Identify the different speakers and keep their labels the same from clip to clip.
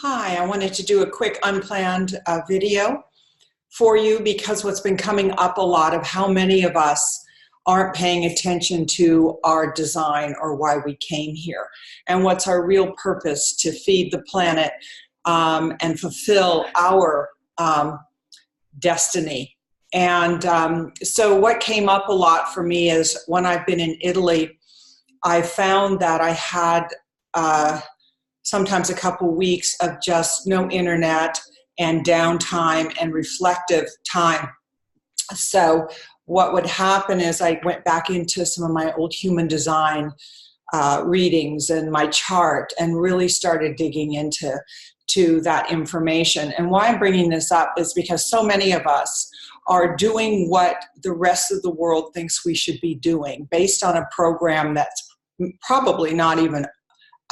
Speaker 1: Hi, I wanted to do a quick unplanned video for you because what's been coming up a lot of how many of us aren't paying attention to our design or why we came here and what's our real purpose to feed the planet and fulfill our destiny. And so what came up a lot for me is when I've been in Italy, I found that I had sometimes a couple weeks of just no internet and downtime and reflective time. So what would happen is I went back into some of my old human design readings and my chart and really started digging into that information. And why I'm bringing this up is because so many of us are doing what the rest of the world thinks we should be doing based on a program that's probably not even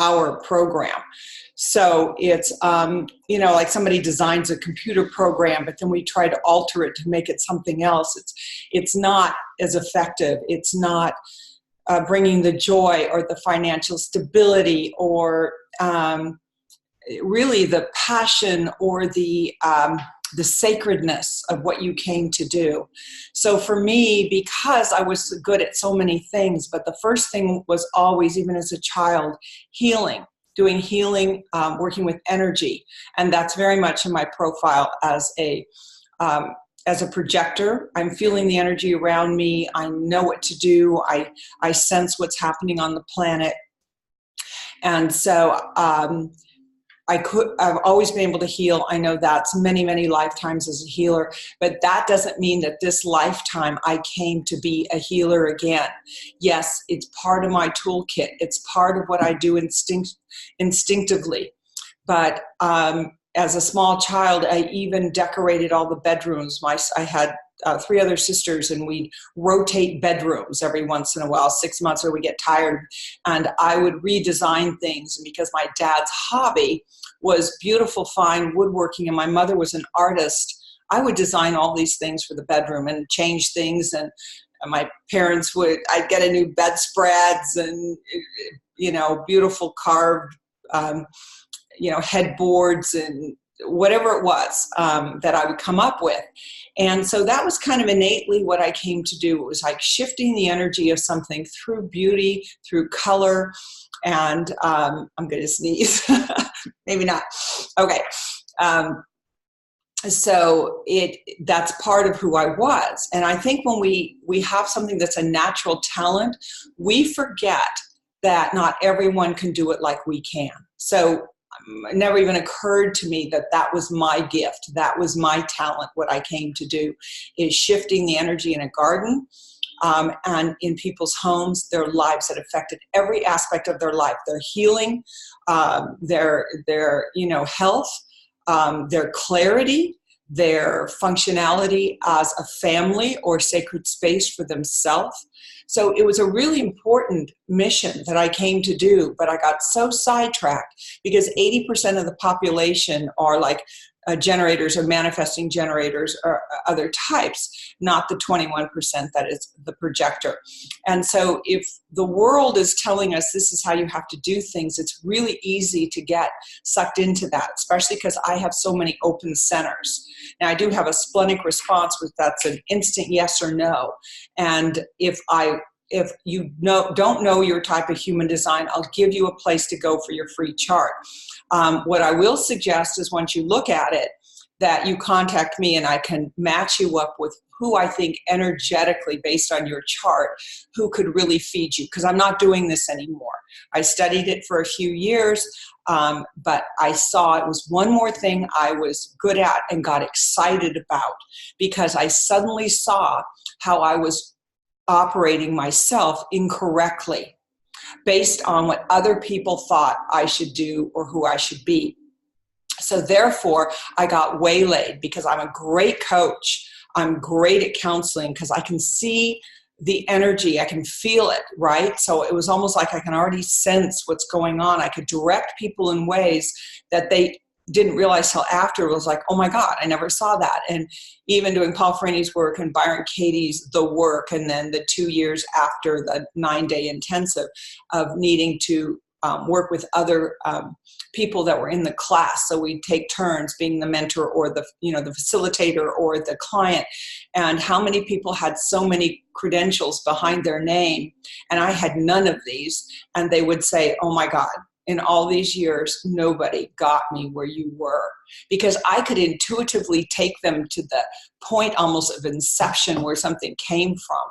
Speaker 1: our program. So it's, like somebody designs a computer program, but then we try to alter it to make it something else. It's not as effective. It's not bringing the joy or the financial stability or really the passion or the sacredness of what you came to do. So for me, because I was good at so many things, but the first thing was always, even as a child, healing, doing healing, working with energy. And that's very much in my profile as a projector. I'm feeling the energy around me. I know what to do. I sense what's happening on the planet. And so I've always been able to heal. I know that's many, many lifetimes as a healer, but that doesn't mean that this lifetime I came to be a healer again. Yes, it's part of my toolkit. It's part of what I do instinctively. But as a small child, I even decorated all the bedrooms. I had 3 other sisters, and we'd rotate bedrooms every once in a while, 6 months, or we get tired. And I would redesign things. And because my dad's hobby was beautiful, fine woodworking, and my mother was an artist, I would design all these things for the bedroom and change things. And my parents I'd get a new bedspreads and, beautiful carved, headboards and whatever it was that I would come up with. And so that was kind of innately what I came to do. It was like shifting the energy of something through beauty, through color, and I'm going to sneeze. Maybe not. Okay. So that's part of who I was. And I think when we have something that's a natural talent, we forget that not everyone can do it like we can. So it never even occurred to me that that was my gift. That was my talent. What I came to do is shifting the energy in a garden and in people's homes, their lives that affected every aspect of their life, their healing, their health, their clarity, their functionality as a family or sacred space for themselves. So it was a really important mission that I came to do, but I got so sidetracked because 80% of the population are like generators or manifesting generators or other types, not the 21% that is the projector. And so if the world is telling us this is how you have to do things, it's really easy to get sucked into that, especially because I have so many open centers. Now, I do have a splenic response, which that's an instant yes or no. And if you don't know your type of human design, I'll give you a place to go for your free chart. What I will suggest is once you look at it, that you contact me and I can match you up with who I think energetically, based on your chart, who could really feed you. Because I'm not doing this anymore. I studied it for a few years, but I saw it was one more thing I was good at and got excited about, because I suddenly saw how I was operating myself incorrectly based on what other people thought I should do or who I should be. So therefore, I got waylaid because I'm a great coach. I'm great at counseling because I can see the energy. I can feel it, right? So it was almost like I can already sense what's going on. I could direct people in ways that they didn't realize till after. It was like, oh my God, I never saw that. And even doing Paul Ferrani's work and Byron Katie's The Work, and then the 2 years after the 9-day intensive of needing to work with other people that were in the class. So we'd take turns being the mentor or the facilitator or the client, and how many people had so many credentials behind their name, and I had none of these. And they would say, oh my God, in all these years, nobody got me where you were, because I could intuitively take them to the point almost of inception where something came from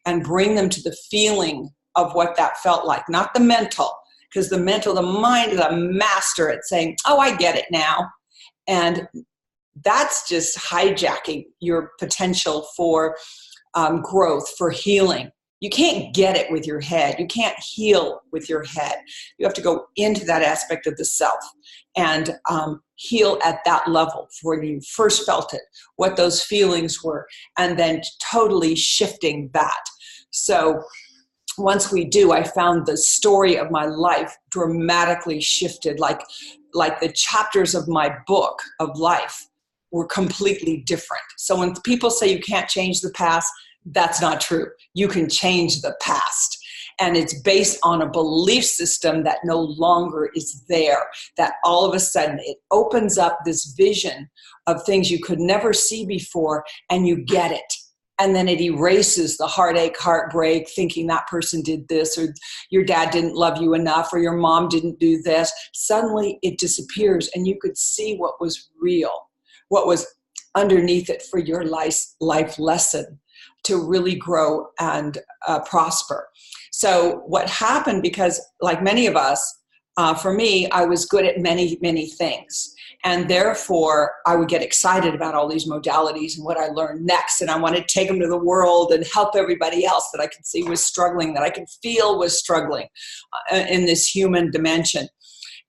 Speaker 1: and bring them to the feeling of what that felt like, not the mental, because the mind is a master at saying, oh, I get it now. And that's just hijacking your potential for growth, for healing. You can't get it with your head. You can't heal with your head. You have to go into that aspect of the self and heal at that level for when you first felt it, what those feelings were, and then totally shifting that. So once we do, I found the story of my life dramatically shifted, like the chapters of my book of life were completely different. So when people say you can't change the past, that's not true. You can change the past. And it's based on a belief system that no longer is there, that all of a sudden it opens up this vision of things you could never see before, and you get it. And then it erases the heartache, heartbreak, thinking that person did this, or your dad didn't love you enough, or your mom didn't do this. Suddenly it disappears, and you could see what was real, what was underneath it for your life lesson to really grow and prosper. So what happened, because like many of us, for me, I was good at many, many things. And therefore, I would get excited about all these modalities and what I learned next. And I wanted to take them to the world and help everybody else that I could see was struggling, that I could feel was struggling in this human dimension.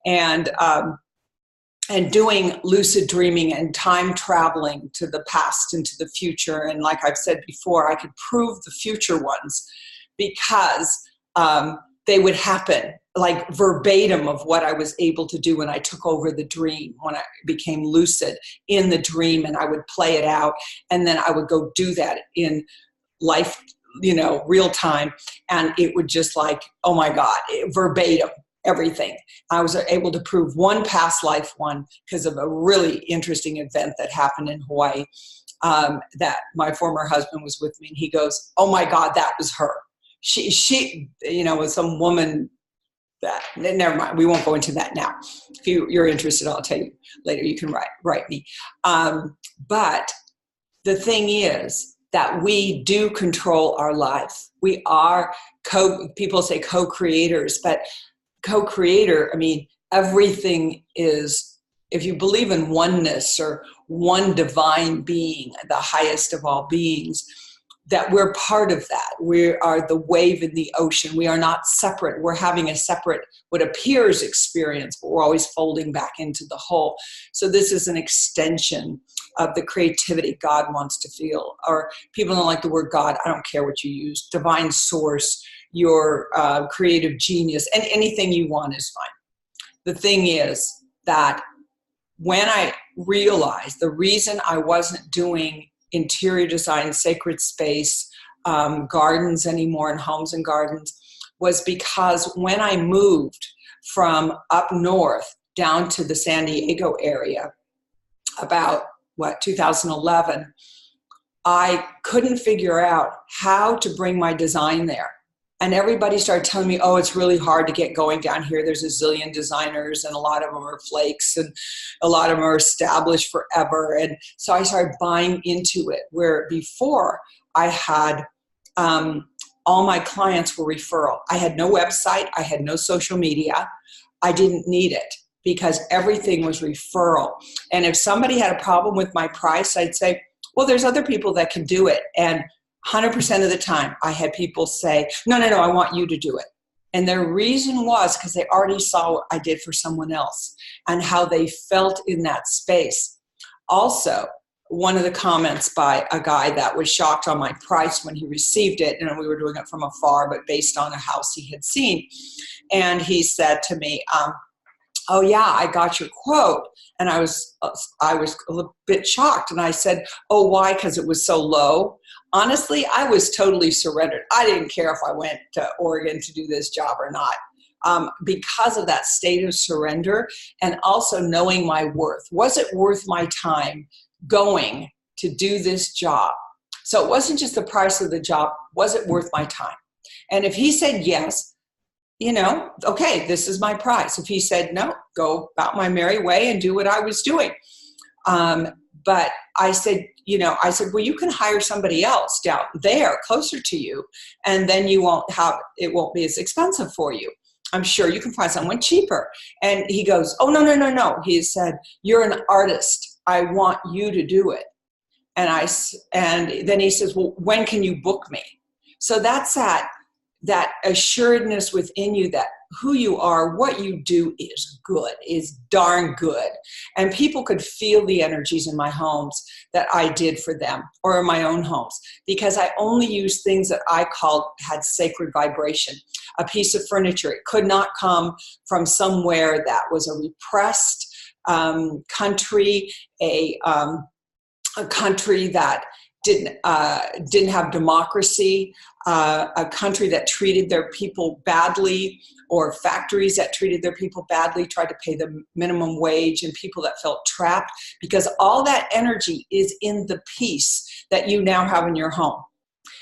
Speaker 1: And doing lucid dreaming and time traveling to the past and to the future. And like I've said before, I could prove the future ones because they would happen like verbatim of what I was able to do when I took over the dream, when I became lucid in the dream, and I would play it out. And then I would go do that in life, real time. And it would just like, oh my God, verbatim. Everything. I was able to prove one past life one because of a really interesting event that happened in Hawaii, that my former husband was with me, and he goes, oh my God, that was her. She was some woman that, never mind, we won't go into that now. If you're interested, I'll tell you later. You can write me. But the thing is that we do control our life. We are people say co-creators, but co-creator, I mean, everything is, if you believe in oneness or one divine being, the highest of all beings, that we're part of that. We are the wave in the ocean. We are not separate. We're having a separate, what appears experience, but we're always folding back into the whole. So this is an extension of the creativity God wants to feel. Or people don't like the word God. I don't care what you use. Divine source, your creative genius, and anything you want is fine. The thing is that when I realized the reason I wasn't doing interior design, sacred space, gardens anymore, and homes and gardens, was because when I moved from up north down to the San Diego area about 2011, I couldn't figure out how to bring my design there. And everybody started telling me, oh, it's really hard to get going down here. There's a zillion designers, and a lot of them are flakes, and a lot of them are established forever. And so I started buying into it, where before I had all my clients were referral. I had no website. I had no social media. I didn't need it because everything was referral. And if somebody had a problem with my price, I'd say, well, there's other people that can do it. And 100% of the time, I had people say, no, I want you to do it. And their reason was because they already saw what I did for someone else and how they felt in that space. Also, one of the comments by a guy that was shocked on my price when he received it, and we were doing it from afar, but based on a house he had seen. And he said to me, oh yeah, I got your quote. And I was a little bit shocked. And I said, oh, why? Because it was so low. Honestly, I was totally surrendered. I didn't care if I went to Oregon to do this job or not. because of that state of surrender, and also knowing my worth. Was it worth my time going to do this job? So it wasn't just the price of the job. Was it worth my time? And if he said yes, okay, this is my price. If he said no, go about my merry way and do what I was doing. But I said, well, you can hire somebody else down there closer to you, and then it won't be as expensive for you. I'm sure you can find someone cheaper. And he goes, oh, no. He said, you're an artist. I want you to do it. And then he says, well, when can you book me? So that's that assuredness within you that who you are, what you do is darn good. And people could feel the energies in my homes that I did for them, or in my own homes, because I only used things that I called had sacred vibration. A piece of furniture, it could not come from somewhere that was a repressed country, a country that didn't have democracy, a country that treated their people badly, or factories that treated their people badly, tried to pay the minimum wage, and people that felt trapped, because all that energy is in the peace that you now have in your home.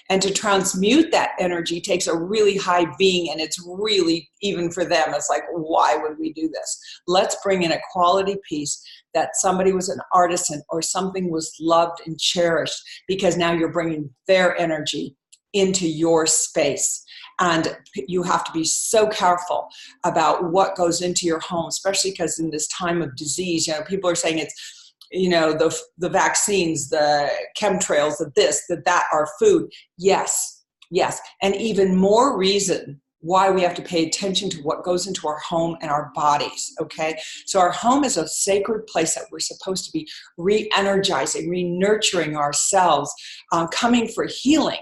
Speaker 1: And to transmute that energy takes a really high being, and it's really, even for them, it's like, why would we do this? Let's bring in a quality piece that somebody was an artisan or something was loved and cherished, because now you're bringing their energy into your space. And you have to be so careful about what goes into your home, especially because in this time of disease, people are saying it's, the vaccines, the chemtrails, that are food. Yes. And even more reason why we have to pay attention to what goes into our home and our bodies, okay? So our home is a sacred place that we're supposed to be re-energizing, re-nurturing ourselves, coming for healing,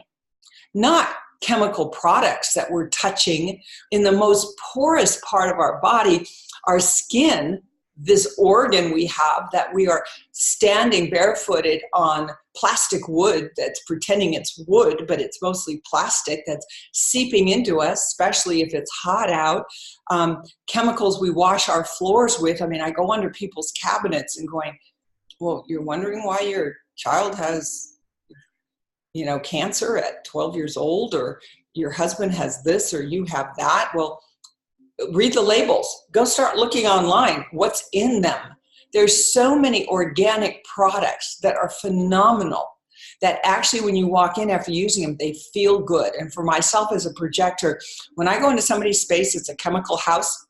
Speaker 1: not chemical products that we're touching in the most porous part of our body, our skin, this organ we have, that we are standing barefooted on plastic wood that's pretending it's wood, but it's mostly plastic that's seeping into us, especially if it's hot out. Chemicals we wash our floors with. I go under people's cabinets and going, well, you're wondering why your child has, cancer at 12 years old, or your husband has this, or you have that. Well, read the labels. Go start looking online. What's in them? There's so many organic products that are phenomenal, that actually when you walk in after using them, they feel good. And for myself as a projector, when I go into somebody's space, it's a chemical house,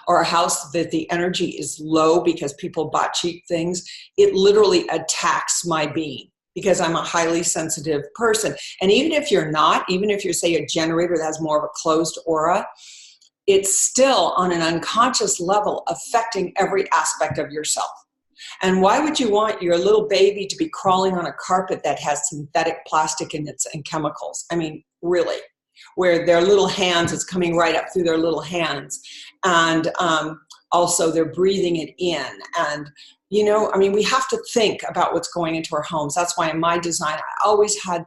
Speaker 1: or a house that the energy is low because people bought cheap things, it literally attacks my being, because I'm a highly sensitive person. And even if you're not, even if you're, say, a generator that has more of a closed aura, it's still on an unconscious level affecting every aspect of yourself. And why would you want your little baby to be crawling on a carpet that has synthetic plastic in it and chemicals? Really, where their little hands, it's coming right up through their little hands. And also they're breathing it in. And we have to think about what's going into our homes. That's why in my design, I always had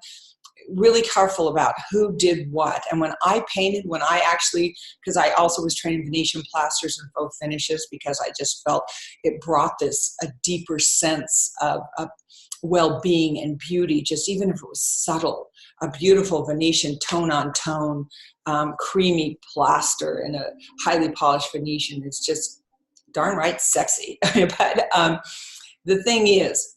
Speaker 1: really careful about who did what. And when I painted, because I also was trained in Venetian plasters and faux finishes, because I just felt it brought a deeper sense of well-being and beauty, just even if it was subtle. A beautiful Venetian tone-on-tone, creamy plaster and a highly polished Venetian is just darn right sexy. But the thing is,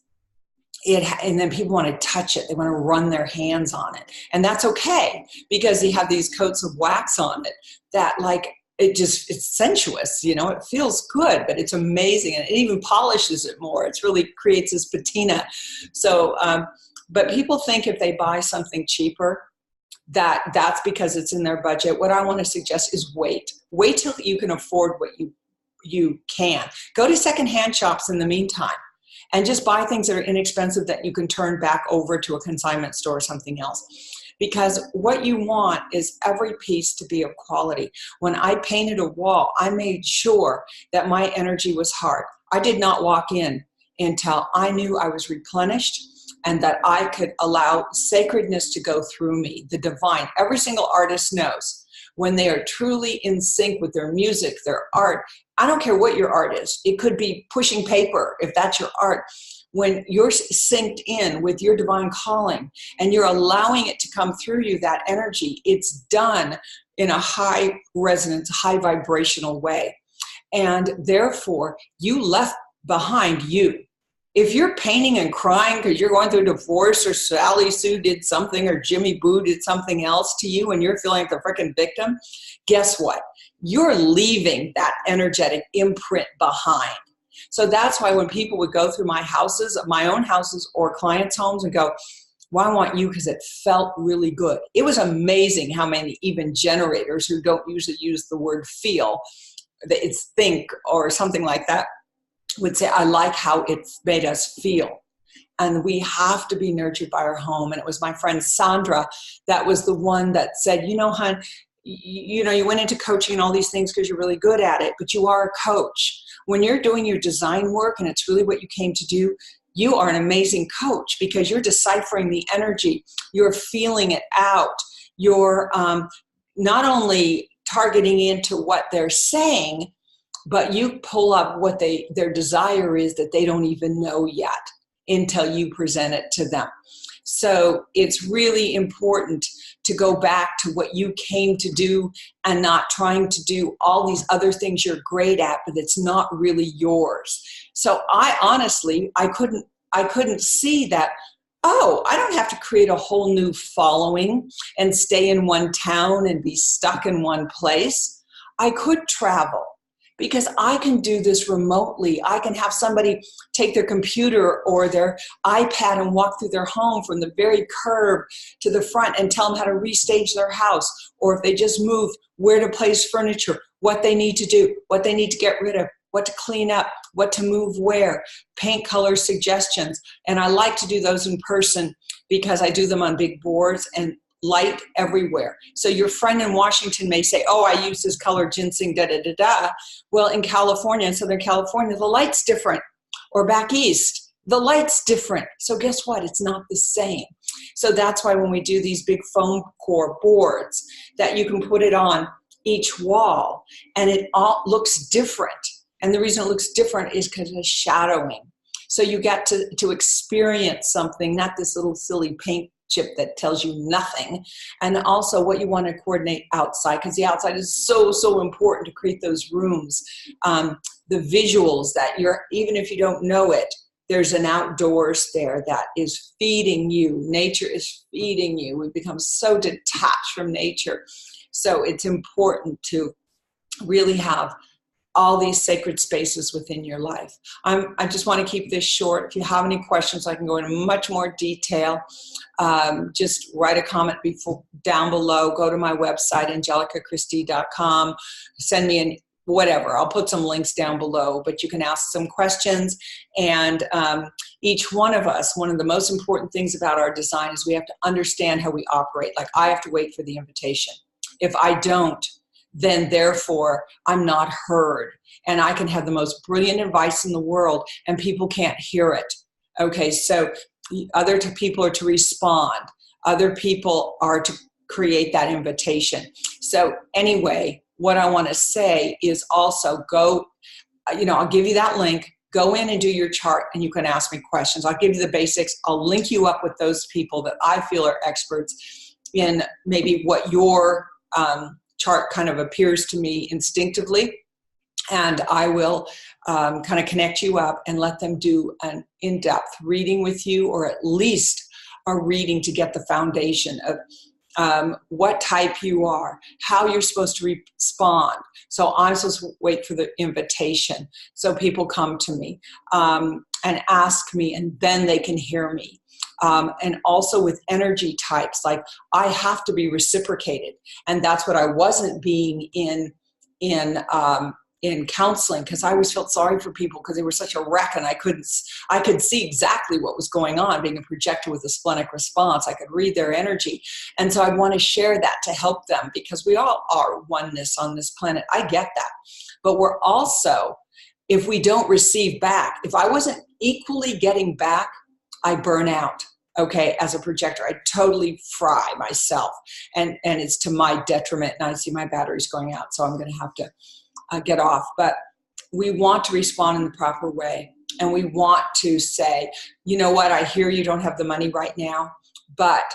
Speaker 1: and then people want to touch it. They want to run their hands on it. And that's okay, because they have these coats of wax on it that it's sensuous, it feels good, but it's amazing. And it even polishes it more. It really creates this patina. So, but people think if they buy something cheaper, that's because it's in their budget. What I want to suggest is wait till you can afford what you can. Go to secondhand shops in the meantime, and just buy things that are inexpensive that you can turn back over to a consignment store or something else. Because what you want is every piece to be of quality. When I painted a wall, I made sure that my energy was hard. I did not walk in until I knew I was replenished and that I could allow sacredness to go through me, the divine. Every single artist knows when they are truly in sync with their music, their art. I don't care what your art is. It could be pushing paper, if that's your art. When you're synced in with your divine calling and you're allowing it to come through you, that energy, it's done in a high resonance, high vibrational way. And therefore, you left behind you. If you're painting and crying because you're going through a divorce, or Sally Sue did something, or Jimmy Boo did something else to you, and you're feeling like the freaking victim, guess what? You're leaving that energetic imprint behind. So that's why when people would go through my houses, my own houses or clients' homes, and go, well, I want you because it felt really good. It was amazing how many even generators who don't usually use the word feel, it's think or something like that, would say, I like how it made us feel. And we have to be nurtured by our home. And it was my friend Sandra that was the one that said, you know, hon, you went into coaching and all these things because you're really good at it, but you are a coach. When you're doing your design work and it's really what you came to do, you are an amazing coach because you're deciphering the energy. You're feeling it out. You're not only targeting into what they're saying, but you pull up what their desire is that they don't even know yet until you present it to them. So it's really important to go back to what you came to do and not trying to do all these other things you're great at, but it's not really yours. So I honestly, I couldn't see that, oh, I don't have to create a whole new following and stay in one town and be stuck in one place. I could travel. Because I can do this remotely. I can have somebody take their computer or their iPad and walk through their home from the very curb to the front and tell them how to restage their house. Or if they just moved, where to place furniture, what they need to do, what they need to get rid of, what to clean up, what to move where, paint color suggestions. And I like to do those in person because I do them on big boards and light everywhere. So your friend in Washington may say, oh, I use this color ginseng, da-da-da-da. Well, in California, in Southern California, the light's different. Or back east, the light's different. So guess what? It's not the same. So that's why when we do these big foam core boards, that you can put it on each wall and it all looks different. And the reason it looks different is because of shadowing. So you get to experience something, not this little silly paint chip that tells you nothing. And also what you want to coordinate outside, because the outside is so important to create those rooms. The visuals that even if you don't know it, there's an outdoors there that is feeding you. Nature is feeding you. We've become so detached from nature. So it's important to really have all these sacred spaces within your life. I just want to keep this short. If you have any questions, I can go into much more detail. Just write a comment down below. Go to my website, angelicachristicontact.com. Send me whatever. I'll put some links down below, but you can ask some questions. And each one of us, one of the most important things about our design is we have to understand how we operate. Like I have to wait for the invitation. If I don't, then therefore I'm not heard. And I can have the most brilliant advice in the world and people can't hear it. Okay, so other people are to respond. Other people are to create that invitation. So anyway, what I want to say is also go, I'll give you that link. Go in and do your chart and you can ask me questions. I'll give you the basics. I'll link you up with those people that I feel are experts in maybe what your chart kind of appears to me instinctively, and I will kind of connect you up and let them do an in-depth reading with you, or at least a reading to get the foundation of what type you are, how you're supposed to respond. So I'm supposed to wait for the invitation. So people come to me and ask me, and then they can hear me. And also with energy types, like I have to be reciprocated. And that's what I wasn't being in counseling, because I always felt sorry for people because they were such a wreck, and I could see exactly what was going on. Being a projector with a splenic response, I could read their energy. And so I want to share that to help them, because we all are oneness on this planet. I get that. But we're also, if we don't receive back, if I wasn't equally getting back, I burn out. okay, as a projector. I totally fry myself, and it's to my detriment, and I see my batteries going out, so I'm going to have to get off. But we want to respond in the proper way, and we want to say, you know what, I hear you don't have the money right now, but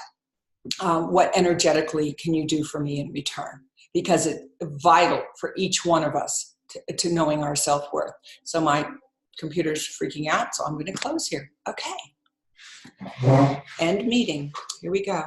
Speaker 1: what energetically can you do for me in return? Because it's vital for each one of us to knowing our self-worth. So my computer's freaking out, so I'm going to close here. Okay. End meeting. Here we go.